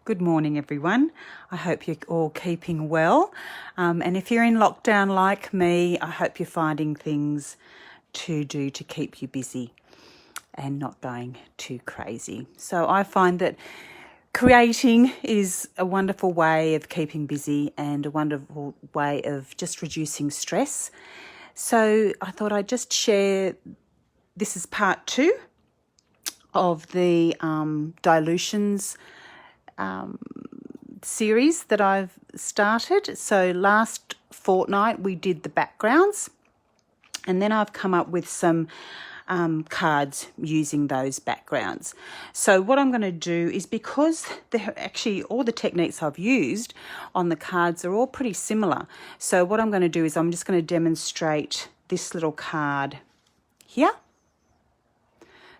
Good morning, everyone. I hope you're all keeping well. And if you're in lockdown like me, I hope you're finding things to do to keep you busy and not going too crazy. So I find that creating is a wonderful way of keeping busy and a wonderful way of just reducing stress. So I thought I'd just share, this is part 2 of the Dylusions series that I've started. So last fortnight we did the backgrounds, and then I've come up with some cards using those backgrounds. So what I'm going to do is, because they're actually all the techniques I've used on the cards are all pretty similar. So what I'm going to do is I'm just going to demonstrate this little card here.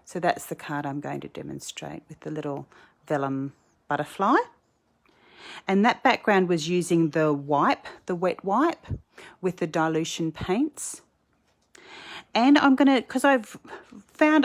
So that's the card I'm going to demonstrate with the little vellum butterfly. And that background was using the wipe, the wet wipe, with the dilution paints. And I'm going to, because I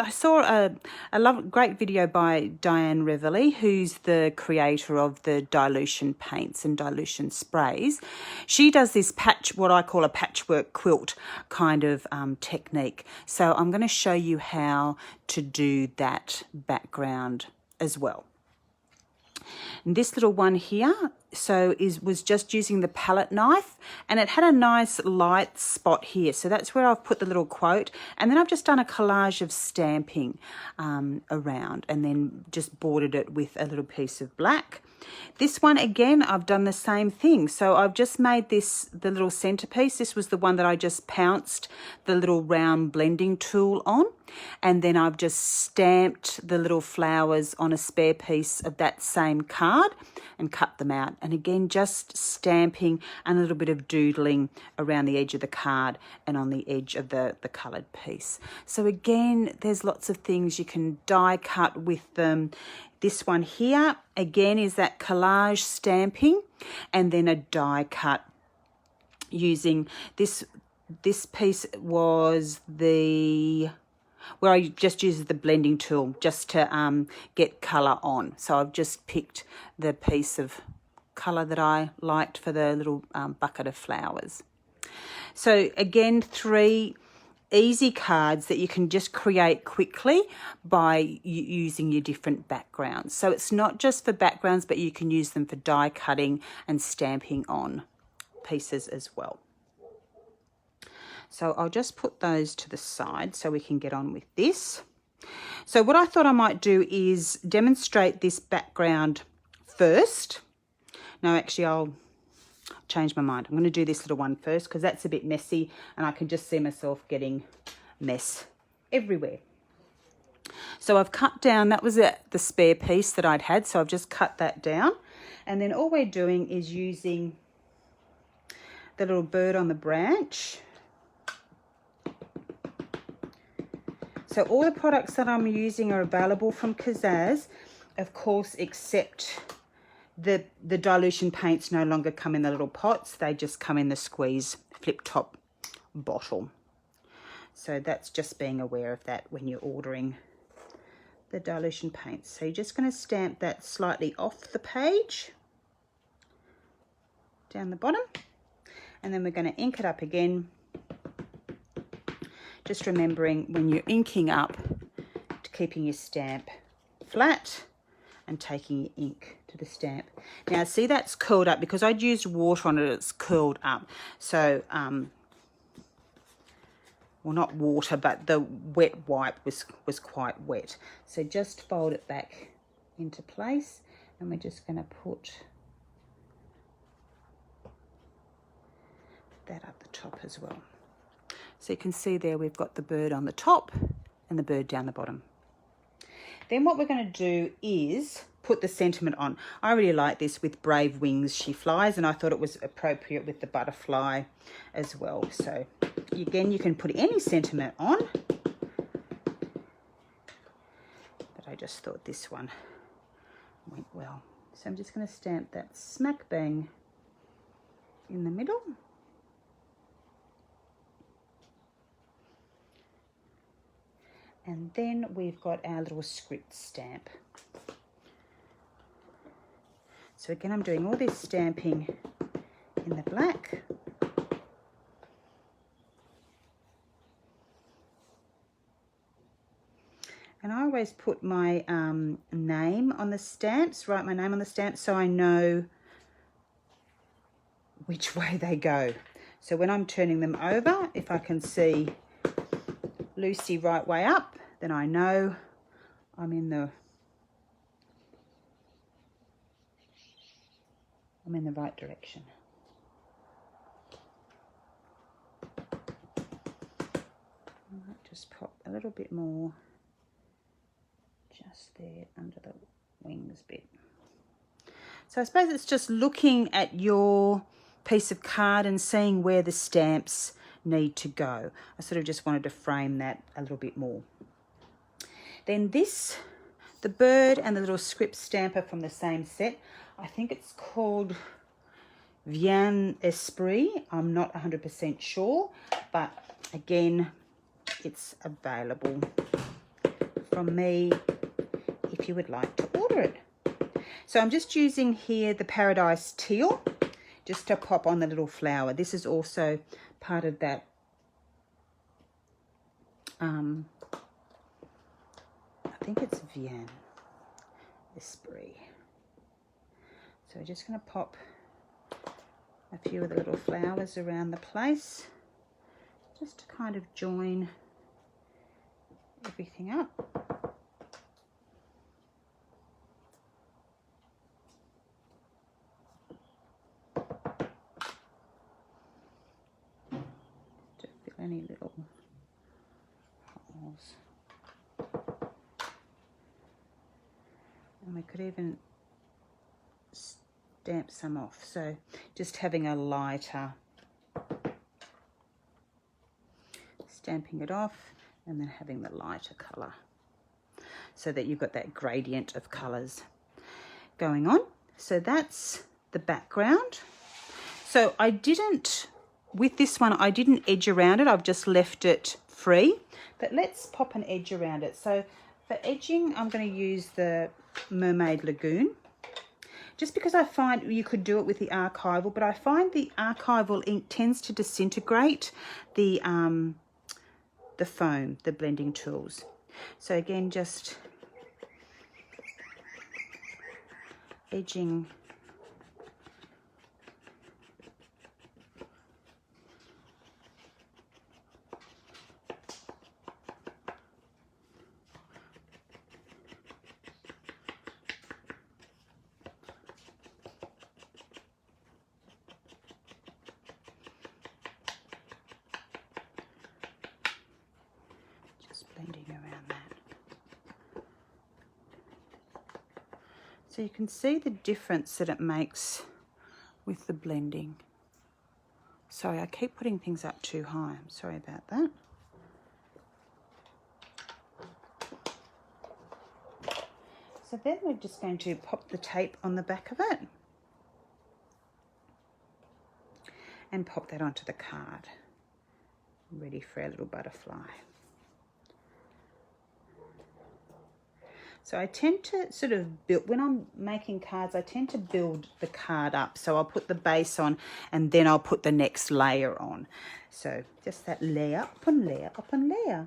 saw a great video by Diane Reveley, who's the creator of the dilution paints and dilution sprays. She does this what I call a patchwork quilt kind of technique. So I'm going to show you how to do that background as well. And this little one here, was just using the palette knife, and it had a nice light spot here. So that's where I've put the little quote, and then I've just done a collage of stamping around, and then just bordered it with a little piece of black. This one, again, I've done the same thing. So I've just made this the little centerpiece. This was the one that I just pounced the little round blending tool on. And then I've just stamped the little flowers on a spare piece of that same card and cut them out. And again, just stamping and a little bit of doodling around the edge of the card and on the edge of the coloured piece. So again, there's lots of things you can die cut with them. This one here, again, is that collage stamping, and then a die cut using this piece was where I just used the blending tool just to get colour on. So I've just picked the piece of colour that I liked for the little bucket of flowers. So again, 3 easy cards that you can just create quickly by using your different backgrounds. So it's not just for backgrounds, but you can use them for die cutting and stamping on pieces as well. So I'll just put those to the side so we can get on with this. So what I thought I might do is demonstrate this background first. No, actually, I'll change my mind. I'm going to do this little one first because that's a bit messy and I can just see myself getting mess everywhere. So I've cut down, that was the spare piece that I'd had, so I've just cut that down. And then all we're doing is using the little bird on the branch. So all the products that I'm using are available from Kazaz, of course, except the dilution paints no longer come in the little pots. They just come in the squeeze flip top bottle. So that's just being aware of that when you're ordering the dilution paints. So you're just going to stamp that slightly off the page, down the bottom, and then we're going to ink it up again. Just remembering when you're inking up, to keeping your stamp flat and taking your ink to the stamp. Now see, that's curled up because I'd used water on it, it's curled up. So, well, not water, but the wet wipe was quite wet. So just fold it back into place, and we're just going to put that up the top as well. So you can see there we've got the bird on the top and the bird down the bottom. Then what we're going to do is put the sentiment on. I really like this with Brave Wings She Flies, and I thought it was appropriate with the butterfly as well. So again, you can put any sentiment on, but I just thought this one went well. So I'm just going to stamp that smack bang in the middle. And then we've got our little script stamp. So again, I'm doing all this stamping in the black. And I always put my name on the stamps, write my name on the stamps so I know which way they go. So when I'm turning them over, if I can see Lucy right way up, then I know I'm in the right direction. I might just pop a little bit more just there under the wings bit. So I suppose it's just looking at your piece of card and seeing where the stamps need to go. I sort of just wanted to frame that a little bit more. Then this, the bird and the little script stamper from the same set, I think it's called Vian Esprit. I'm not 100% sure, but again, it's available from me if you would like to order it. So I'm just using here the Paradise Teal just to pop on the little flower. This is also part of that I think it's Vian Esprit. So we're just going to pop a few of the little flowers around the place just to kind of join everything up. To fill any little holes. And we could even stamp some off. So just having a lighter, stamping it off and then having the lighter colour so that you've got that gradient of colours going on. So that's the background. So I didn't, with this one, I didn't edge around it. I've just left it free. But let's pop an edge around it. So for edging, I'm going to use the Mermaid Lagoon. Just because I find you could do it with the archival, but I find the archival ink tends to disintegrate the foam, the blending tools. So again, just edging blending around that. So you can see the difference that it makes with the blending. Sorry, I keep putting things up too high. I'm sorry about that. So then we're just going to pop the tape on the back of it and pop that onto the card. Ready for our little butterfly. So I tend to sort of build, when I'm making cards, I tend to build the card up. So I'll put the base on and then I'll put the next layer on. So just that layer upon layer upon layer.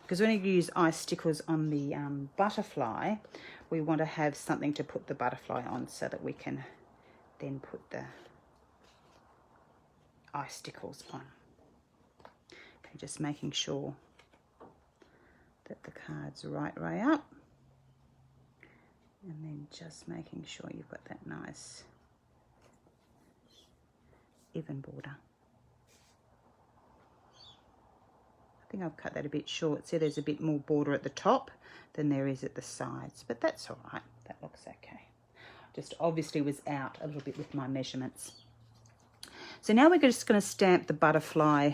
Because when you use icicles on the butterfly, we want to have something to put the butterfly on so that we can then put the icicles on. Okay, just making sure that the card's right way up, and then just making sure you've got that nice even border. I think I've cut that a bit short. See, there's a bit more border at the top than there is at the sides, but that's all right. That looks okay. Just obviously was out a little bit with my measurements. So now we're just going to stamp the butterfly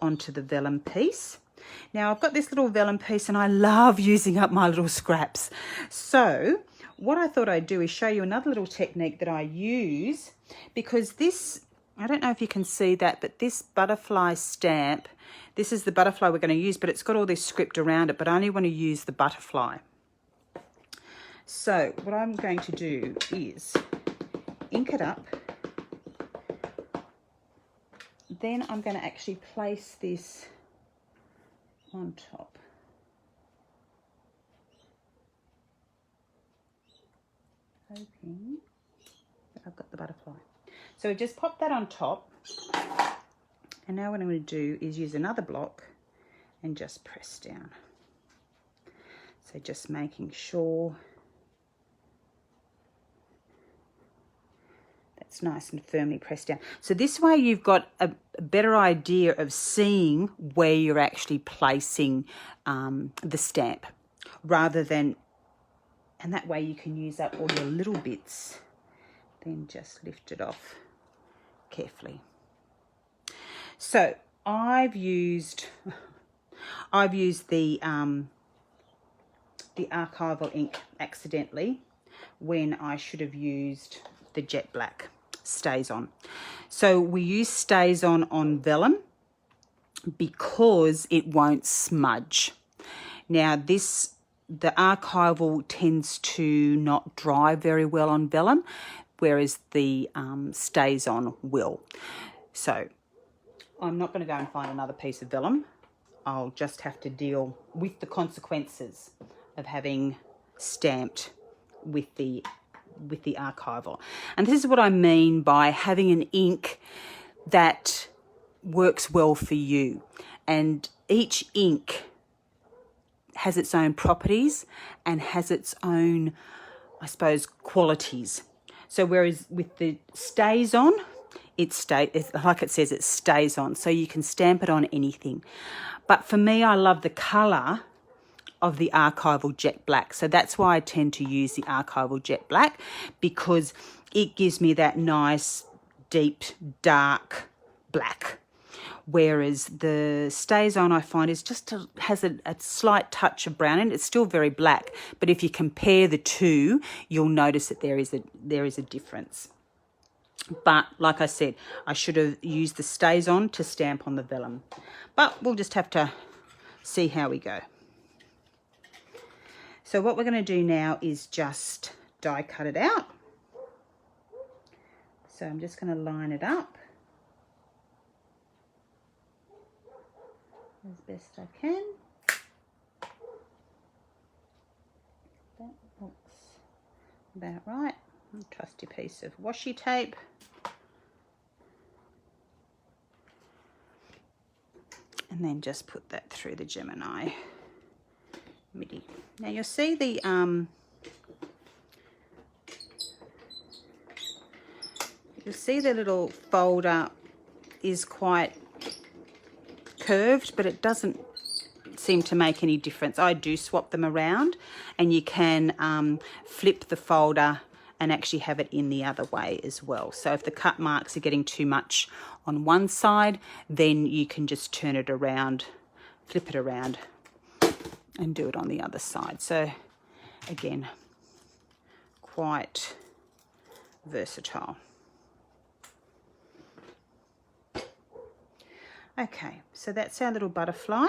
onto the vellum piece. Now I've got this little vellum piece and I love using up my little scraps. So what I thought I'd do is show you another little technique that I use, because this I don't know if you can see that, but this butterfly stamp, this is the butterfly we're going to use, but it's got all this script around it, but I only want to use the butterfly. So what I'm going to do is ink it up. Then I'm going to actually place this on top. Hoping that I've got the butterfly. So just pop that on top. And now what I'm going to do is use another block and just press down. So just making sure that's nice and firmly pressed down. So this way you've got a better idea of seeing where you're actually placing the stamp, rather than, and that way you can use up all your little bits. Then just lift it off carefully. So I've used the archival ink accidentally when I should have used the jet black StazOn. So we use StazOn on vellum because it won't smudge. Now the archival tends to not dry very well on vellum, whereas the StazOn will. So I'm not going to go and find another piece of vellum. I'll just have to deal with the consequences of having stamped with the archival. And this is what I mean by having an ink that works well for you. And each ink has its own properties and has its own, I suppose, qualities. So whereas with the StazOn, it's like it says, it stays on, so you can stamp it on anything. But for me, I love the colour of the archival jet black, so that's why I tend to use the archival jet black, because it gives me that nice deep dark black, whereas the StazOn I find is just has a slight touch of brown, and it's still very black, but if you compare the two, you'll notice that there is a difference. But like I said, I should have used the StazOn to stamp on the vellum. But we'll just have to see how we go. So what we're going to do now is just die cut it out. So I'm just going to line it up as best I can. That looks about right. A trusty piece of washi tape. And then just put that through the Gemini MIDI. Now you'll see the little folder is quite curved, but it doesn't seem to make any difference. I do swap them around, and you can flip the folder and actually have it in the other way as well. So if the cut marks are getting too much on one side, then you can just turn it around, flip it around, and do it on the other side. So again, quite versatile. Okay, so that's our little butterfly.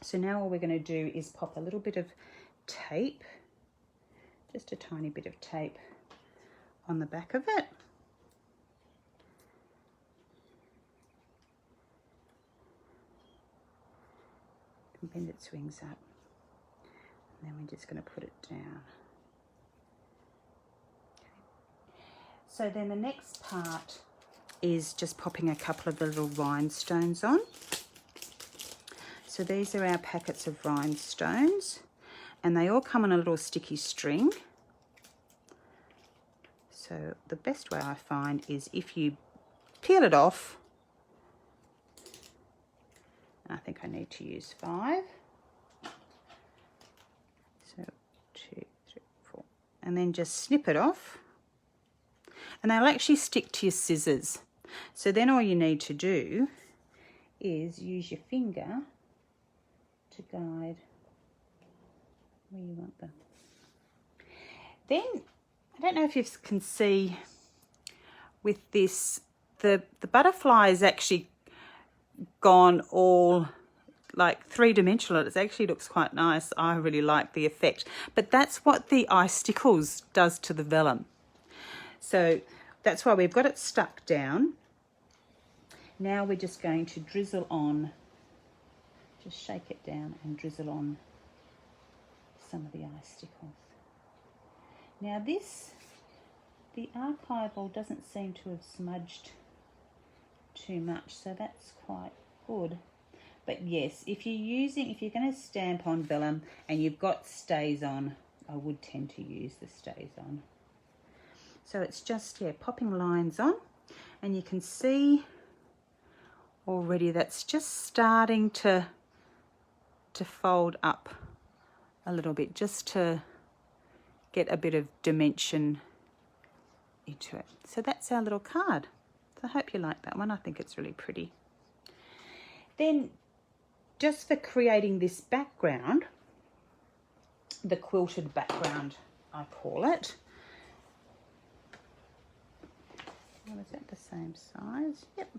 So now all we're going to do is pop a little bit of tape, just a tiny bit of tape on the back of it. And bend its wings up. And then we're just going to put it down. So then the next part is just popping a couple of the little rhinestones on. So these are our packets of rhinestones, and they all come on a little sticky string. So the best way I find is if you peel it off, and I think I need to use 5. So 2, 3, 4, and then just snip it off, and they'll actually stick to your scissors. So then all you need to do is use your finger to guide where you want them. Then, I don't know if you can see with this the butterfly is actually gone all like three-dimensional. It actually looks quite nice. I really like the effect. But that's what the icicles does to the vellum. So that's why we've got it stuck down. Now we're just going to drizzle on, just shake it down and drizzle on some of the icicles. Now this, the archival doesn't seem to have smudged too much, so that's quite good. But yes, if you're going to stamp on vellum and you've got stays on, I would tend to use the stays on. So it's just, yeah, popping lines on, and you can see already that's just starting to fold up a little bit, just to get a bit of dimension into it. So that's our little card. So I hope you like that one. I think it's really pretty. Then just for creating this background, the quilted background I call it. Oh, is that the same size? Yep.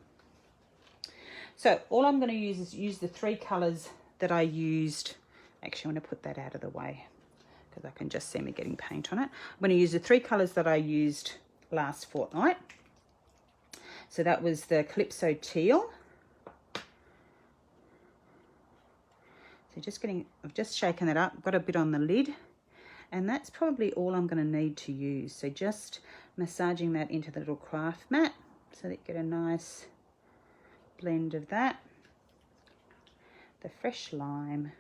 So all I'm going to use is use the three colours that I used. Actually, I'm going to put that out of the way because I can just see me getting paint on it. I'm going to use the three colours that I used last fortnight. So that was the Calypso Teal. So I've just shaken it up, got a bit on the lid, and that's probably all I'm going to need to use. So just massaging that into the little craft mat so that you get a nice blend of that. The fresh lime.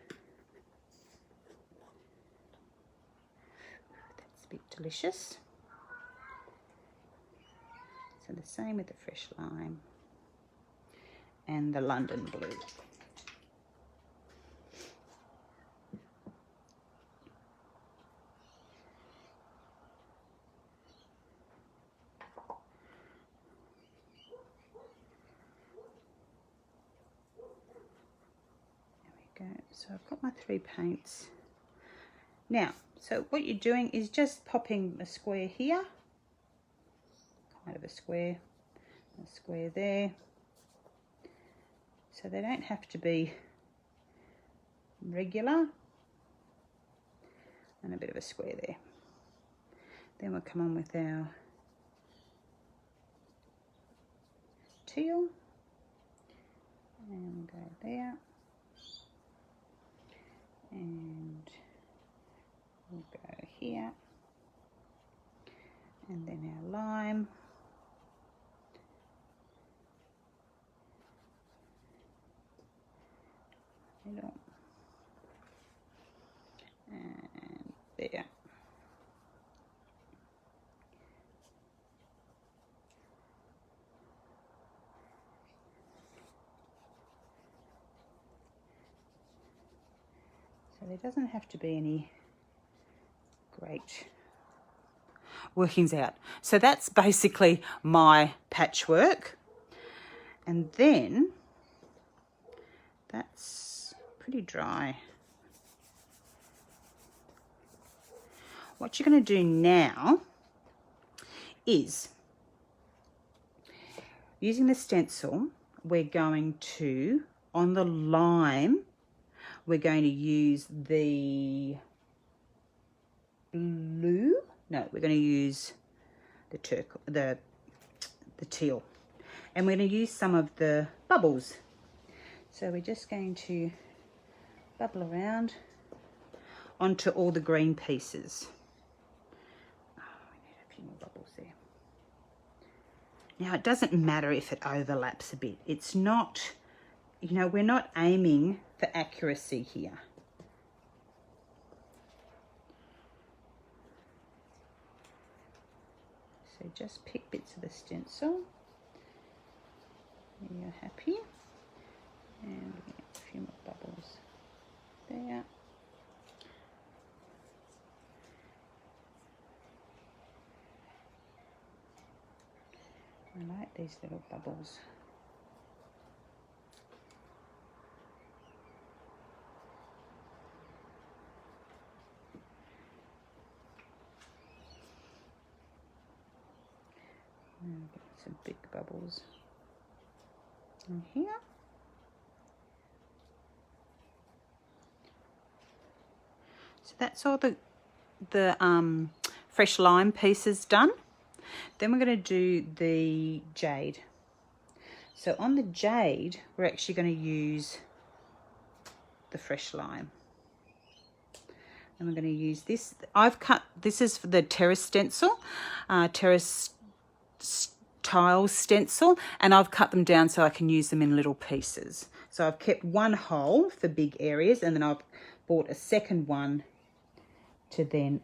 That's a bit delicious. So the same with the fresh lime and the London blue. So I've got my three paints. Now, so what you're doing is just popping a square here, kind of a square there. So they don't have to be regular, and a bit of a square there. Then we'll come on with our teal, and we'll go there. And we'll go here, and then our lime, middle, and there. So there doesn't have to be any great workings out. So that's basically my patchwork. And then that's pretty dry. What you're going to do now is, using the stencil, we're going to, on the lime, we're going to use the blue. No, we're going to use the teal, and we're going to use some of the bubbles. So we're just going to bubble around onto all the green pieces. Oh, we need a few more bubbles there. Now it doesn't matter if it overlaps a bit. It's not, you know, we're not aiming for accuracy here. So just pick bits of the stencil. You're happy. And we get a few more bubbles there. I like these little bubbles. Get some big bubbles in here. So that's all the fresh lime pieces done. Then we're going to do the jade. So on the jade, we're actually going to use the fresh lime. And we're going to use this. I've cut, this is for the terrace stencil, terrace tile stencil, and I've cut them down so I can use them in little pieces. So I've kept one whole for big areas, and then I've bought a second one to then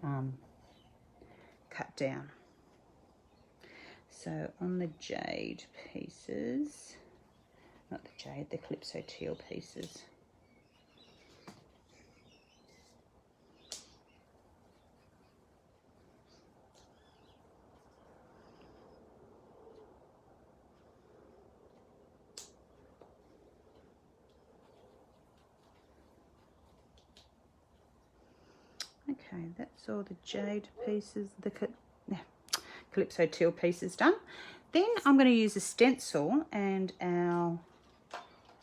cut down. So on the jade pieces, not the jade, the Calypso teal pieces. Okay, that's all the jade pieces, the Calypso teal pieces done. Then I'm going to use a stencil and our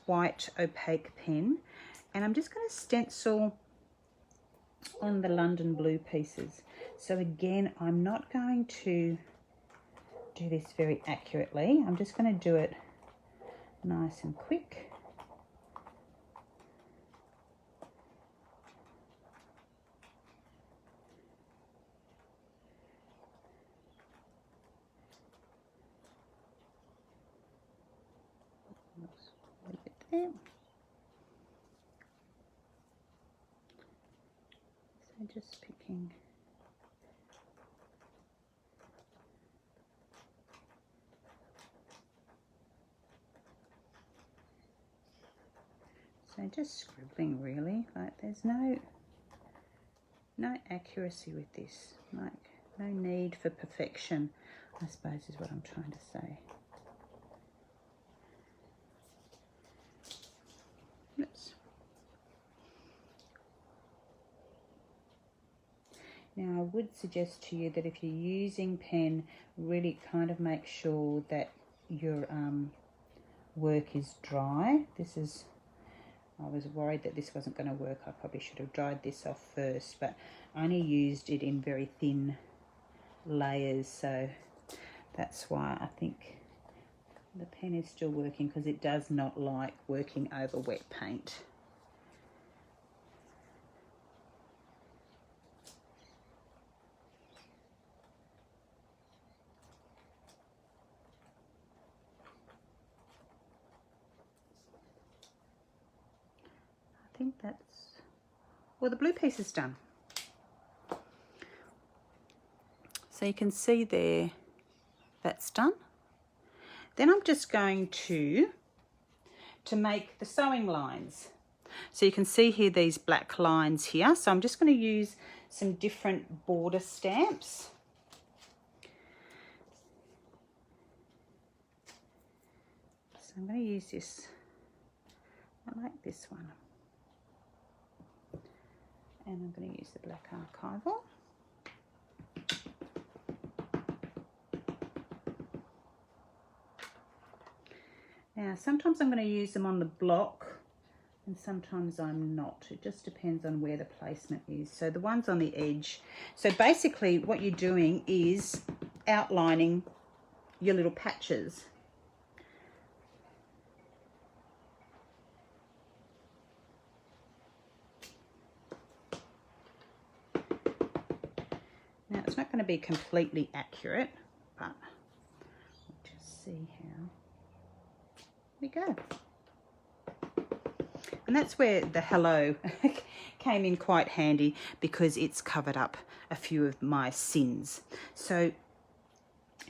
white opaque pen, and I'm just going to stencil on the London blue pieces. So again, I'm not going to do this very accurately. I'm just going to do it nice and quick. There. So just picking just scribbling really, like there's no accuracy with this, like no need for perfection, I suppose is what I'm trying to say. Oops. Now I would suggest to you that if you're using pen, really kind of make sure that your work is dry. This is, I was worried that this wasn't going to work. I probably should have dried this off first, but I only used it in very thin layers, so that's why I think the pen is still working, because it does not like working over wet paint. I think that's, well, the blue piece is done. So you can see there, that's done. Then I'm just going to make the sewing lines. So you can see here these black lines here. So I'm just going to use some different border stamps. So I'm going to use this, I like this one. And I'm going to use the black archival. Now sometimes I'm going to use them on the block and sometimes I'm not. It just depends on where the placement is. So the ones on the edge. So basically what you're doing is outlining your little patches. Now it's not going to be completely accurate, but we'll just see how we go. And that's where the hello came in quite handy, because it's covered up a few of my sins. So,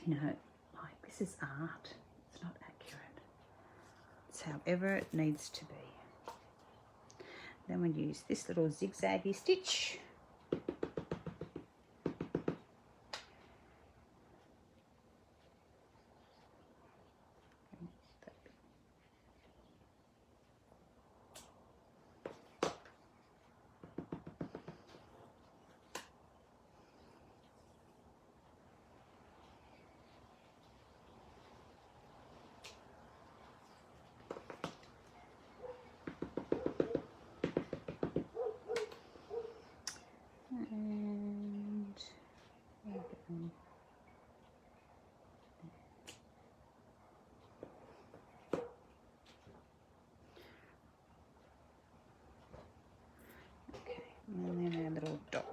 you know, like, this is art. It's not accurate. It's however it needs to be. Then we'll use this little zigzaggy stitch.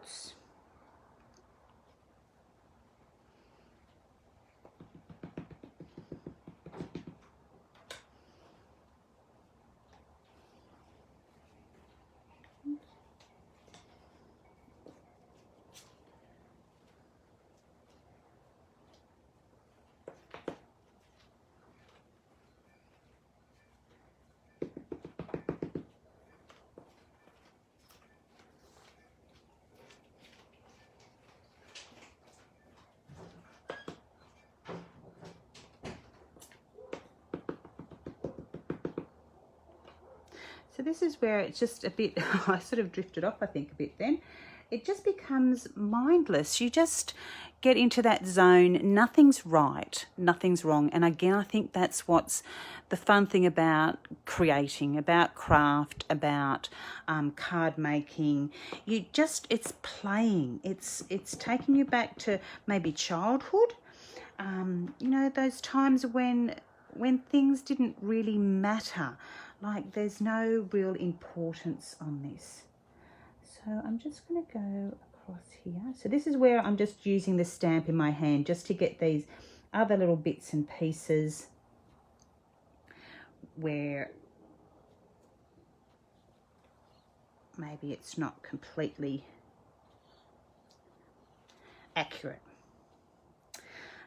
dots. So this is where it's just a bit, I sort of drifted off, I think, a bit then. It just becomes mindless. You just get into that zone. Nothing's right, nothing's wrong. And again, I think that's what's the fun thing about creating, about craft, about card making. It's playing. It's taking you back to maybe childhood. You know, those times when things didn't really matter. Like there's no real importance on this. So I'm just going to go across here. So this is where I'm just using the stamp in my hand just to get these other little bits and pieces where maybe it's not completely accurate.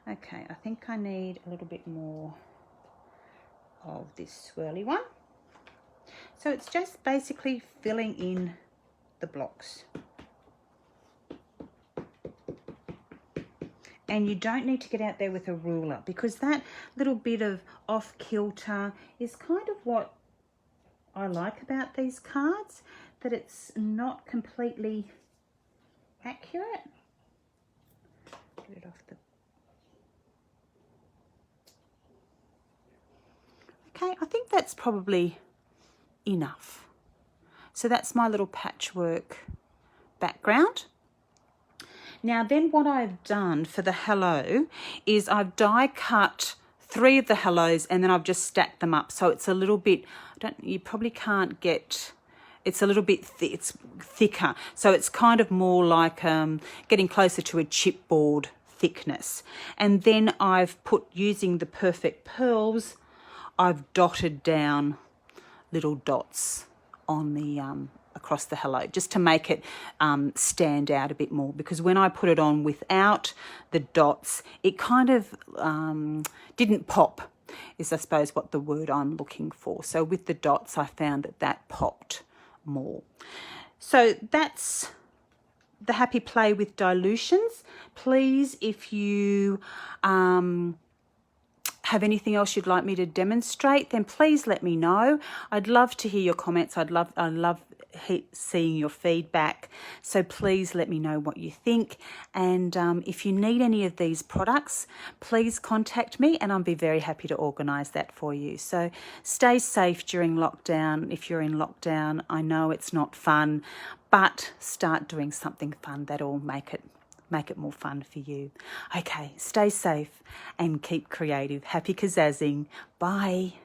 Okay, I think I need a little bit more of this swirly one. So it's just basically filling in the blocks. And you don't need to get out there with a ruler, because that little bit of off kilter is kind of what I like about these cards, that it's not completely accurate. Get it off the... Okay, I think that's probably enough. So that's my little patchwork background. Now then, what I've done for the hello is I've die cut 3 of the hellos and then I've just stacked them up. So it's a little bit, you probably can't get, it's a little bit it's thicker. So it's kind of more like getting closer to a chipboard thickness. And then I've put, using the Perfect Pearls, I've dotted down little dots on the across the hello, just to make it stand out a bit more, because when I put it on without the dots, it kind of didn't pop, is I suppose what the word I'm looking for. So with the dots, I found that popped more. So that's the Happy Play with Dylusions. Please, if you have anything else you'd like me to demonstrate, then please let me know. I'd love to hear your comments. I love seeing your feedback. So please let me know what you think. And if you need any of these products, please contact me and I'll be very happy to organise that for you. So stay safe during lockdown. If you're in lockdown, I know it's not fun, but start doing something fun that'll make it more fun for you. Okay, stay safe and keep creative. Happy kazazzing. Bye.